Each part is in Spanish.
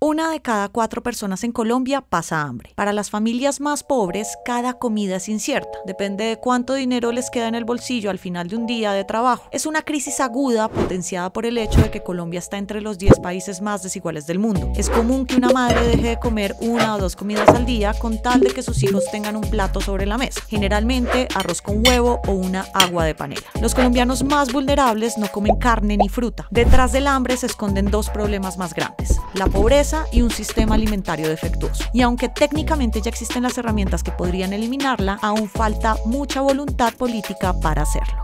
1 de cada 4 personas en Colombia pasa hambre. Para las familias más pobres, cada comida es incierta. Depende de cuánto dinero les queda en el bolsillo al final de un día de trabajo. Es una crisis aguda potenciada por el hecho de que Colombia está entre los 10 países más desiguales del mundo. Es común que una madre deje de comer 1 o 2 comidas al día con tal de que sus hijos tengan un plato sobre la mesa. Generalmente arroz con huevo o una agua de panela. Los colombianos más vulnerables no comen carne ni fruta. Detrás del hambre se esconden 2 problemas más grandes: la pobreza y un sistema alimentario defectuoso. Y aunque técnicamente ya existen las herramientas que podrían eliminarla, aún falta mucha voluntad política para hacerlo.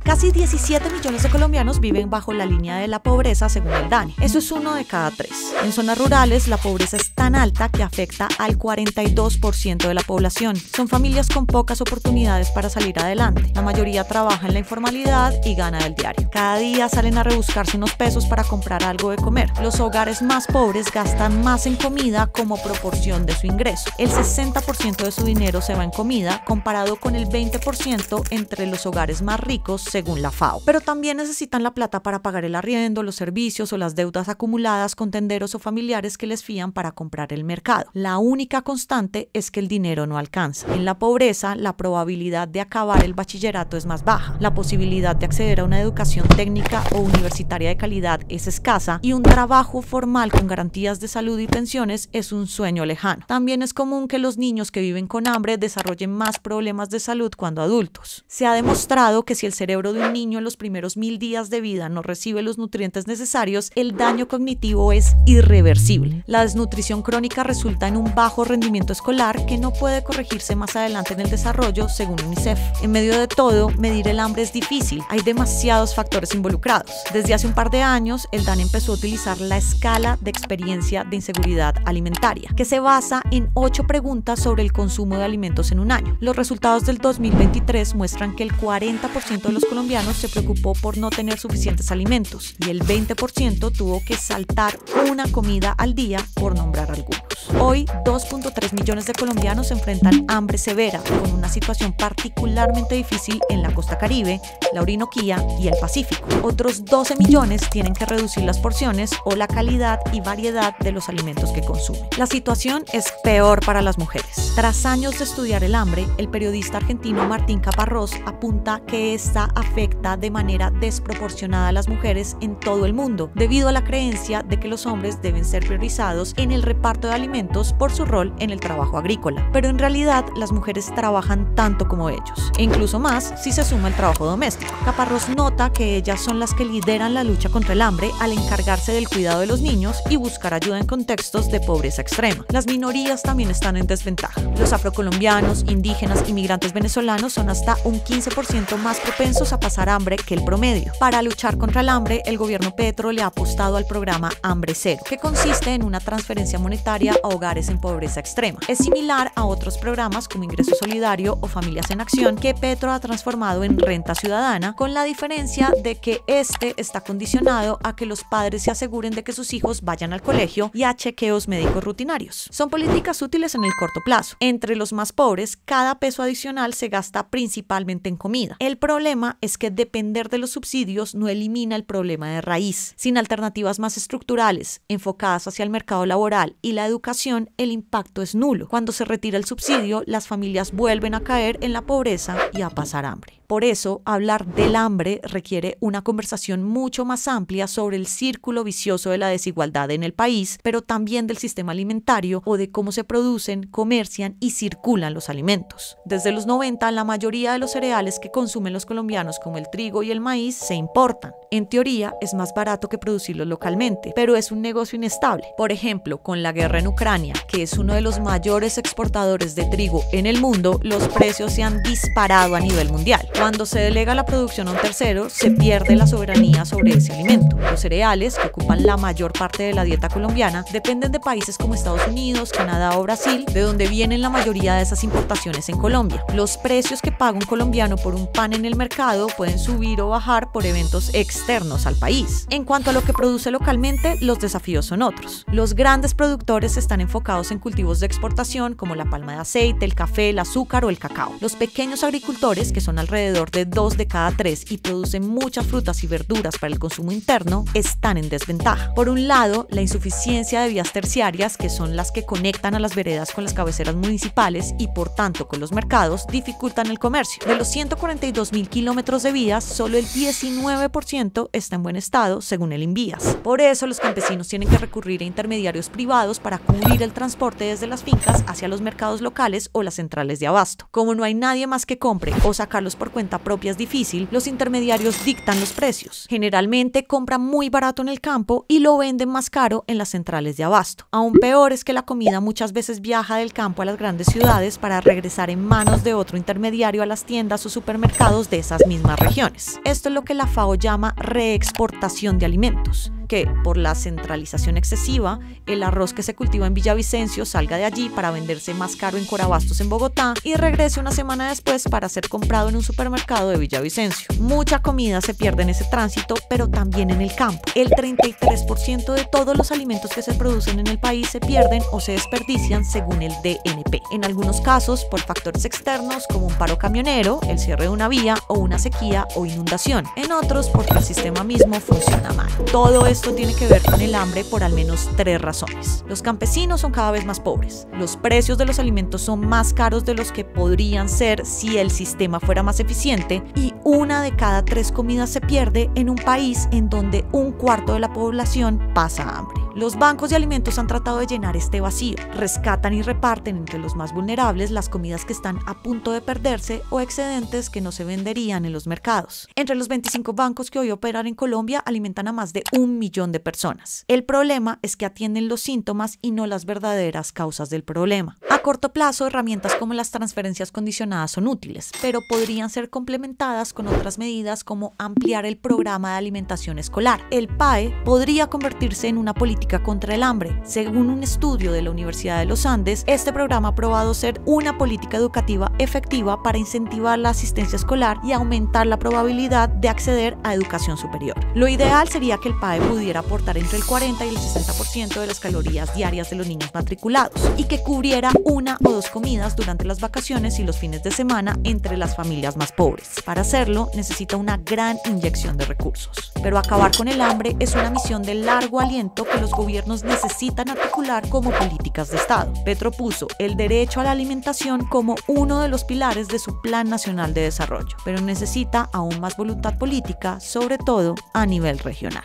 Casi 17 millones de colombianos viven bajo la línea de la pobreza según el DANE. Eso es 1 de cada 3. En zonas rurales, la pobreza es tan alta que afecta al 42% de la población. Son familias con pocas oportunidades para salir adelante. La mayoría trabaja en la informalidad y gana del diario. Cada día salen a rebuscarse unos pesos para comprar algo de comer. Los hogares más pobres gastan más en comida como proporción de su ingreso. El 60% de su dinero se va en comida, comparado con el 20% entre los hogares más ricos, según la FAO. Pero también necesitan la plata para pagar el arriendo, los servicios o las deudas acumuladas con tenderos o familiares que les fían para comprar el mercado. La única constante es que el dinero no alcanza. En la pobreza, la probabilidad de acabar el bachillerato es más baja, la posibilidad de acceder a una educación técnica o universitaria de calidad es escasa y un trabajo formal con garantías de salud y pensiones es un sueño lejano. También es común que los niños que viven con hambre desarrollen más problemas de salud cuando adultos. Se ha demostrado que si el cerebro de un niño en los primeros 1000 días de vida no recibe los nutrientes necesarios, el daño cognitivo es irreversible. La desnutrición crónica resulta en un bajo rendimiento escolar que no puede corregirse más adelante en el desarrollo, según UNICEF. En medio de todo, medir el hambre es difícil. Hay demasiados factores involucrados. Desde hace un par de años, el DANE empezó a utilizar la escala de experiencia de inseguridad alimentaria, que se basa en 8 preguntas sobre el consumo de alimentos en un año. Los resultados del 2023 muestran que el 40% de los colombianos se preocupó por no tener suficientes alimentos y el 20% tuvo que saltar una comida al día, por nombrar algunos. Hoy, 2.3 millones de colombianos enfrentan hambre severa, con una situación particularmente difícil en la costa Caribe, la Orinoquía y el Pacífico. Otros 12 millones tienen que reducir las porciones o la calidad y variedad de los alimentos que consumen. La situación es peor para las mujeres. Tras años de estudiar el hambre, el periodista argentino Martín Caparrós apunta que esta afecta de manera desproporcionada a las mujeres en todo el mundo, debido a la creencia de que los hombres deben ser priorizados en el reparto de alimentos por su rol en el trabajo agrícola. Pero en realidad, las mujeres trabajan tanto como ellos, e incluso más si se suma el trabajo doméstico. Caparrós nota que ellas son las que lideran la lucha contra el hambre al encargarse del cuidado de los niños y buscar ayuda en contextos de pobreza extrema. Las minorías también están en desventaja. Los afrocolombianos, indígenas y migrantes venezolanos son hasta un 15% más propensos a pasar hambre que el promedio. Para luchar contra el hambre, el gobierno Petro le ha apostado al programa Hambre Cero, que consiste en una transferencia monetaria a hogares en pobreza extrema. Es similar a otros programas como Ingreso Solidario o Familias en Acción, que Petro ha transformado en Renta Ciudadana, con la diferencia de que este está condicionado a que los padres se aseguren de que sus hijos vayan al colegio y a chequeos médicos rutinarios. Son políticas útiles en el corto plazo. Entre los más pobres, cada peso adicional se gasta principalmente en comida. El problema es que depender de los subsidios no elimina el problema de raíz. Sin alternativas más estructurales, enfocadas hacia el mercado laboral y la educación, el impacto es nulo. Cuando se retira el subsidio, las familias vuelven a caer en la pobreza y a pasar hambre. Por eso, hablar del hambre requiere una conversación mucho más amplia sobre el círculo vicioso de la desigualdad en el país, pero también del sistema alimentario o de cómo se producen, comercian y circulan los alimentos. Desde los 90, la mayoría de los cereales que consumen los colombianos, como el trigo y el maíz, se importan. En teoría, es más barato que producirlos localmente, pero es un negocio inestable. Por ejemplo, con la guerra en Ucrania, que es uno de los mayores exportadores de trigo en el mundo, los precios se han disparado a nivel mundial. Cuando se delega la producción a un tercero, se pierde la soberanía sobre ese alimento. Los cereales, que ocupan la mayor parte de la dieta colombiana, dependen de países como Estados Unidos, Canadá o Brasil, de donde vienen la mayoría de esas importaciones en Colombia. Los precios que paga un colombiano por un pan en el mercado pueden subir o bajar por eventos externos al país. En cuanto a lo que produce localmente, los desafíos son otros. Los grandes productores están enfocados en cultivos de exportación como la palma de aceite, el café, el azúcar o el cacao. Los pequeños agricultores, que son alrededor alrededor de 2 de cada 3 y producen muchas frutas y verduras para el consumo interno, están en desventaja. Por un lado, la insuficiencia de vías terciarias, que son las que conectan a las veredas con las cabeceras municipales y por tanto con los mercados, dificultan el comercio. De los 142.000 kilómetros de vías, solo el 19% está en buen estado, según el Invías. Por eso, los campesinos tienen que recurrir a intermediarios privados para cubrir el transporte desde las fincas hacia los mercados locales o las centrales de abasto. Como no hay nadie más que compre o sacarlos por cuenta propia es difícil, los intermediarios dictan los precios. Generalmente compran muy barato en el campo y lo venden más caro en las centrales de abasto. Aún peor es que la comida muchas veces viaja del campo a las grandes ciudades para regresar en manos de otro intermediario a las tiendas o supermercados de esas mismas regiones. Esto es lo que la FAO llama reexportación de alimentos, que por la centralización excesiva, el arroz que se cultiva en Villavicencio salga de allí para venderse más caro en Corabastos en Bogotá y regrese una semana después para ser comprado en un supermercado de Villavicencio. Mucha comida se pierde en ese tránsito, pero también en el campo. El 33% de todos los alimentos que se producen en el país se pierden o se desperdician según el DNP. En algunos casos, por factores externos como un paro camionero, el cierre de una vía o una sequía o inundación. En otros, porque el sistema mismo funciona mal. Todo esto tiene que ver con el hambre por al menos 3 razones. Los campesinos son cada vez más pobres. Los precios de los alimentos son más caros de los que podrían ser si el sistema fuera más eficiente, y 1 de cada 3 comidas se pierde en un país en donde 1/4 de la población pasa hambre. Los bancos de alimentos han tratado de llenar este vacío. Rescatan y reparten entre los más vulnerables las comidas que están a punto de perderse o excedentes que no se venderían en los mercados. Entre los 25 bancos que hoy operan en Colombia alimentan a más de 1 millón de personas. El problema es que atienden los síntomas y no las verdaderas causas del problema. A corto plazo, herramientas como las transferencias condicionadas son útiles, pero podrían ser complementadas con otras medidas como ampliar el programa de alimentación escolar. El PAE podría convertirse en una política contra el hambre. Según un estudio de la Universidad de los Andes, este programa ha probado ser una política educativa efectiva para incentivar la asistencia escolar y aumentar la probabilidad de acceder a educación superior. Lo ideal sería que el PAE pudiera aportar entre el 40 y el 60% de las calorías diarias de los niños matriculados y que cubriera 1 o 2 comidas durante las vacaciones y los fines de semana entre las familias más pobres. Para hacerlo, necesita una gran inyección de recursos. Pero acabar con el hambre es una misión de largo aliento que los gobiernos necesitan articular como políticas de Estado. Petro puso el derecho a la alimentación como uno de los pilares de su Plan Nacional de Desarrollo, pero necesita aún más voluntad política, sobre todo a nivel regional.